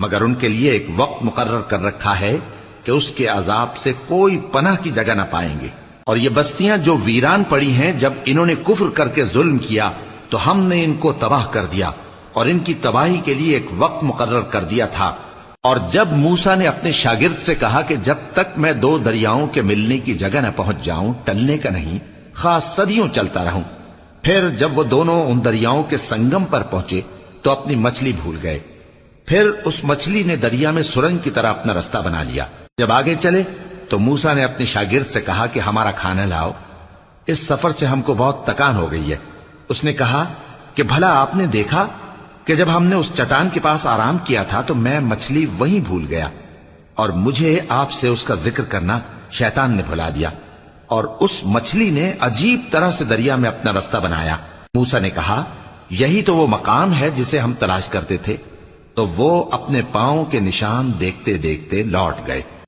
مگر ان کے لیے ایک وقت مقرر کر رکھا ہے کہ اس کے عذاب سے کوئی پناہ کی جگہ نہ پائیں گے۔ اور یہ بستیاں جو ویران پڑی ہیں، جب انہوں نے کفر کر کے ظلم کیا تو ہم نے ان کو تباہ کر دیا، اور ان کی تباہی کے لیے ایک وقت مقرر کر دیا تھا۔ اور جب موسیٰ نے اپنے شاگرد سے کہا کہ جب تک میں دو دریاؤں کے ملنے کی جگہ نہ پہنچ جاؤں ٹلنے کا نہیں، خاص صدیوں چلتا رہوں، پھر جب وہ دونوں ان دریاؤں کے سنگم پر پہنچے تو اپنی مچھلی بھول گئے۔ پھر اس مچھلی نے دریا میں سرنگ کی طرح اپنا رستہ بنا لیا۔ جب آگے چلے تو موسیٰ نے اپنے شاگرد سے کہا کہ ہمارا کھانا لاؤ، اس سفر سے ہم کو بہت تکان ہو گئی ہے۔ اس نے کہا کہ بھلا آپ نے دیکھا کہ جب ہم نے اس چٹان کے پاس آرام کیا تھا تو میں مچھلی وہیں بھول گیا، اور مجھے آپ سے اس کا ذکر کرنا شیطان نے بھلا دیا، اور اس مچھلی نے عجیب طرح سے دریا میں اپنا رستہ بنایا۔ موسیٰ نے کہا یہی تو وہ مقام ہے جسے ہم تلاش کرتے تھے، تو وہ اپنے پاؤں کے نشان دیکھتے دیکھتے لوٹ گئے۔